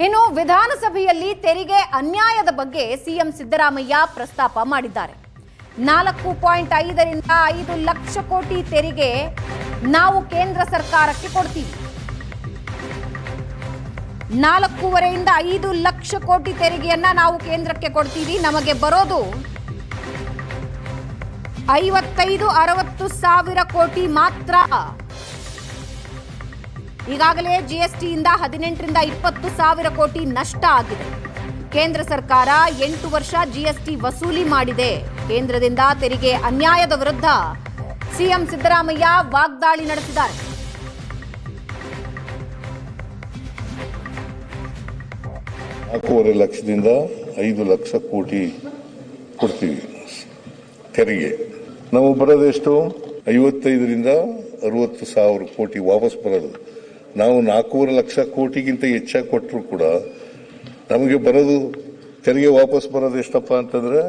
ಇನ್ನು ವಿಧಾನಸಭೆಯಲ್ಲಿ ತೆರಿಗೆ ಅನ್ಯಾಯದ ಬಗ್ಗೆ ಸಿಎಂ ಸಿದ್ದರಾಮಯ್ಯ ಪ್ರಸ್ತಾಪ ಮಾಡಿದ್ದಾರೆ. 4.5 ರಿಂದ 5 ಲಕ್ಷ ಕೋಟಿ ತೆರಿಗೆ ನಾವು ಕೇಂದ್ರ ಸರ್ಕಾರಕ್ಕೆ ಕೊಡ್ತೀವಿ. 4.5 ರಿಂದ 5 ಲಕ್ಷ ಕೋಟಿ ತೆರಿಗೆಯನ್ನ ನಾವು ಕೇಂದ್ರಕ್ಕೆ ಕೊಡ್ತೀವಿ. ನಮಗೆ ಬರೋದು 55-60 ಸಾವಿರ ಕೋಟಿ ಮಾತ್ರ. ಈಗಾಗಲೇ ಜಿಎಸ್ಟಿಯಿಂದ 18 ರಿಂದ 20 ಸಾವಿರ ಕೋಟಿ ನಷ್ಟ ಆಗಿದೆ. ಕೇಂದ್ರ ಸರ್ಕಾರ 8 ವರ್ಷ ಜಿಎಸ್ಟಿ ವಸೂಲಿ ಮಾಡಿದೆ. ಕೇಂದ್ರದಿಂದ ತೆರಿಗೆ ಅನ್ಯಾಯದ ವಿರುದ್ಧ ಸಿಎಂ ಸಿದ್ದರಾಮಯ್ಯ ವಾಗ್ದಾಳಿ ನಡೆಸಿದ್ದಾರೆ. ನಾಲ್ಕೂವರೆ ಲಕ್ಷದಿಂದ 5 ಲಕ್ಷ ಕೋಟಿ ಕೊಡ್ತೀವಿ ತೆರಿಗೆ. ನಾವು ಬರೋದೆಷ್ಟು 55 ರಿಂದ 60 ಸಾವಿರ ಕೋಟಿ ವಾಪಸ್ ಬರೋದು. ನಾವು 4 ಲಕ್ಷ ಕೋಟಿಗಿಂತ ಹೆಚ್ಚಾಗಿ ಕೊಟ್ಟರು ಕೂಡ ನಮಗೆ ಬರೋದು ತೆರಿಗೆ ವಾಪಸ್ ಬರೋದು ಎಷ್ಟಪ್ಪ ಅಂತಂದ್ರೆ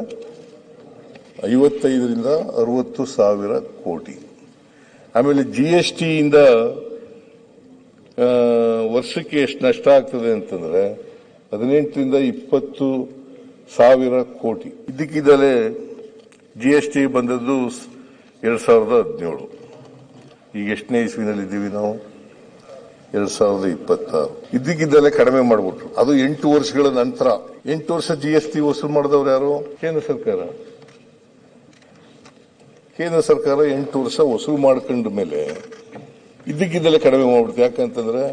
55 ರಿಂದ 60 ಸಾವಿರ ಕೋಟಿ. ಆಮೇಲೆ ಜಿಎಸ್ಟಿಯಿಂದ ವರ್ಷಕ್ಕೆ ಎಷ್ಟು ನಷ್ಟ ಆಗ್ತದೆ ಅಂತಂದ್ರೆ 18 ರಿಂದ 20 ಸಾವಿರ ಕೋಟಿ. ಇದ್ದಕ್ಕಿದ್ದಲೇ ಜಿಎಸ್ಟಿ ಬಂದದ್ದು 2017. ಈಗ ಎಷ್ಟನೇ ಇಸ್ವಿನಲ್ಲಿ ಇದ್ದೀವಿ ನಾವು? 2026. ಇದ್ದಕ್ಕಿದ್ದಲೇ ಕಡಿಮೆ ಮಾಡಿಬಿಟ್ರು. ಅದು 8 ವರ್ಷಗಳ ನಂತರ. 8 ವರ್ಷ ಜಿಎಸ್ಟಿ ವಸೂಲು ಮಾಡಿದವರು ಯಾರು? ಕೇಂದ್ರ ಸರ್ಕಾರ. ಕೇಂದ್ರ ಸರ್ಕಾರ 8 ವರ್ಷ ವಸೂಲು ಮಾಡ್ಕೊಂಡ ಮೇಲೆ ಇದ್ದಕ್ಕಿದ್ದಲೇ ಕಡಿಮೆ ಮಾಡ್ಬಿಡ್ತು. ಯಾಕಂತಂದ್ರೆ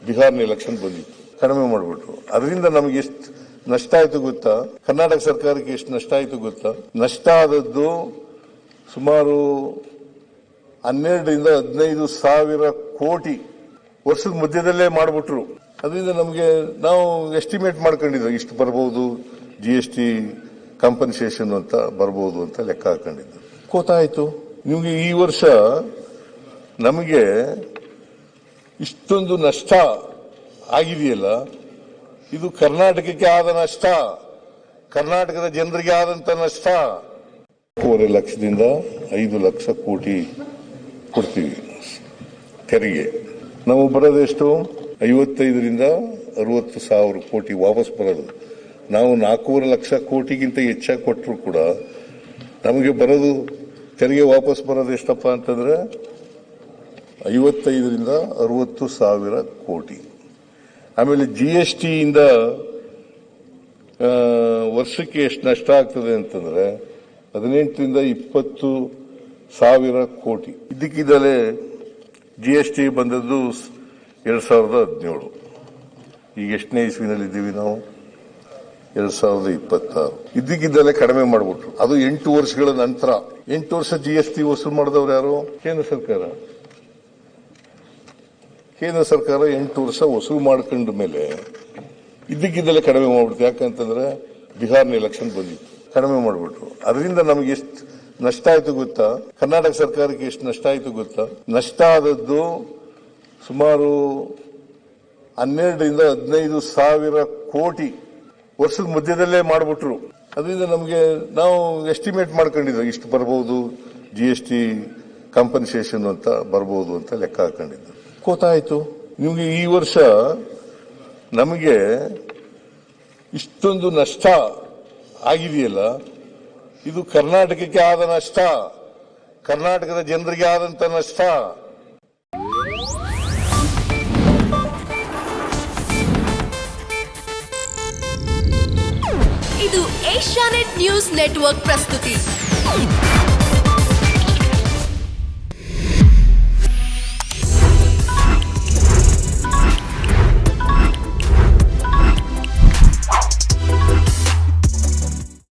ಬಿಹಾರ್ನ ಎಲೆಕ್ಷನ್ ಬಂದಿತ್ತು, ಕಡಿಮೆ ಮಾಡಿಬಿಟ್ರು. ಅದರಿಂದ ನಮಗೆ ಎಷ್ಟು ನಷ್ಟ ಆಯ್ತು ಗೊತ್ತಾ? ಕರ್ನಾಟಕ ಸರ್ಕಾರಕ್ಕೆ ಎಷ್ಟು ನಷ್ಟ ಆಯ್ತು ಗೊತ್ತಾ? ನಷ್ಟ ಆದದ್ದು ಸುಮಾರು 12 ರಿಂದ 15 ಸಾವಿರ ಕೋಟಿ ವರ್ಷದ ಮಧ್ಯದಲ್ಲೇ ಮಾಡಿಬಿಟ್ರು. ಅದರಿಂದ ನಮಗೆ ನಾವು ಎಸ್ಟಿಮೇಟ್ ಮಾಡ್ಕೊಂಡಿದ್ವಿ ಇಷ್ಟು ಬರಬಹುದು, ಜಿಎಸ್ಟಿ ಕಾಂಪನ್ಸೇಷನ್ ಅಂತ ಬರಬಹುದು ಅಂತ ಲೆಕ್ಕ ಹಾಕೊಂಡಿದ್ದು. ಗೊತ್ತಾಯ್ತು ನಿಮಗೆ ಈ ವರ್ಷ ನಮಗೆ ಇಷ್ಟೊಂದು ನಷ್ಟ ಆಗಿದೆಯಲ್ಲ, ಇದು ಕರ್ನಾಟಕಕ್ಕೆ ಆದ ನಷ್ಟ, ಕರ್ನಾಟಕದ ಜನರಿಗೆ ಆದಂತ ನಷ್ಟ. 4 ಲಕ್ಷದಿಂದ 5 ಲಕ್ಷ ಕೋಟಿ ಕೊಡ್ತೀವಿ ತೆರಿಗೆ. ನಾವು ಬರೋದೆಷ್ಟು 55 ರಿಂದ 60 ಸಾವಿರ ಕೋಟಿ ವಾಪಸ್ ಬರೋದು. ನಾವು 4 ಲಕ್ಷ ಕೋಟಿಗಿಂತ ಹೆಚ್ಚಾಗಿ ಕೊಟ್ಟರು ಕೂಡ ನಮಗೆ ಬರೋದು ತೆರಿಗೆ ವಾಪಸ್ ಬರೋದು ಎಷ್ಟಪ್ಪ ಅಂತಂದ್ರೆ 55 ರಿಂದ 60 ಸಾವಿರ ಕೋಟಿ. ಆಮೇಲೆ ಜಿಎಸ್ಟಿಯಿಂದ ವರ್ಷಕ್ಕೆ ಎಷ್ಟು ನಷ್ಟ ಆಗ್ತದೆ ಅಂತಂದ್ರೆ 18 ರಿಂದ 20 ಸಾವಿರ ಕೋಟಿ. ಇದ್ದಕ್ಕಿದ್ದಲೇ ಜಿಎಸ್ಟಿ ಬಂದದ್ದು 2017. ಈಗ ಎಷ್ಟನೇ ಇಸ್ವಿನಲ್ಲಿ ಇದ್ದೀವಿ ನಾವು? 2026. ಇದ್ದಕ್ಕಿದ್ದಲೇ ಕಡಿಮೆ ಮಾಡಿಬಿಟ್ರು. ಅದು 8 ವರ್ಷಗಳ ನಂತರ. 8 ವರ್ಷ ಜಿಎಸ್ಟಿ ವಸೂಲು ಮಾಡಿದವರು ಯಾರು? ಕೇಂದ್ರ ಸರ್ಕಾರ. ಕೇಂದ್ರ ಸರ್ಕಾರ 8 ವರ್ಷ ವಸೂಲು ಮಾಡ್ಕೊಂಡ ಮೇಲೆ ಇದ್ದಕ್ಕಿದ್ದಲೇ ಕಡಿಮೆ ಮಾಡ್ಬಿಡ್ತು. ಯಾಕಂತಂದ್ರೆ ಬಿಹಾರ್ನ ಎಲೆಕ್ಷನ್ ಬಂದಿತ್ತು, ಕಡಿಮೆ ಮಾಡಿಬಿಟ್ರು. ಅದರಿಂದ ನಮಗೆ ಎಷ್ಟು ನಷ್ಟ ಆಯ್ತು ಗೊತ್ತಾ? ಕರ್ನಾಟಕ ಸರ್ಕಾರಕ್ಕೆ ಎಷ್ಟು ನಷ್ಟ ಆಯ್ತು ಗೊತ್ತಾ? ನಷ್ಟ ಆದದ್ದು ಸುಮಾರು 12 ರಿಂದ 15 ಸಾವಿರ ಕೋಟಿ ವರ್ಷದ ಮಧ್ಯದಲ್ಲೇ ಮಾಡಿಬಿಟ್ರು. ಅದರಿಂದ ನಮಗೆ ನಾವು ಎಸ್ಟಿಮೇಟ್ ಮಾಡ್ಕೊಂಡಿದ್ವಿ ಇಷ್ಟು ಬರಬಹುದು, ಜಿಎಸ್ಟಿ ಕಾಂಪನ್ಸೇಷನ್ ಅಂತ ಬರಬಹುದು ಅಂತ ಲೆಕ್ಕ ಹಾಕೊಂಡಿದ್ದು. ಗೊತ್ತಾಯ್ತು ನಿಮಗೆ ಈ ವರ್ಷ ನಮಗೆ ಇಷ್ಟೊಂದು ನಷ್ಟ ಆಗಿದೆಯಲ್ಲ, ಇದು ಕರ್ನಾಟಕಕ್ಕೆ ಆದ ನಷ್ಟ, ಕರ್ನಾಟಕದ ಜನರಿಗೆ ಆದಂತ ನಷ್ಟ. ಇದು ಏಷ್ಯಾನೆಟ್ ನ್ಯೂಸ್ ನೆಟ್ವರ್ಕ್ ಪ್ರಸ್ತುತಿ.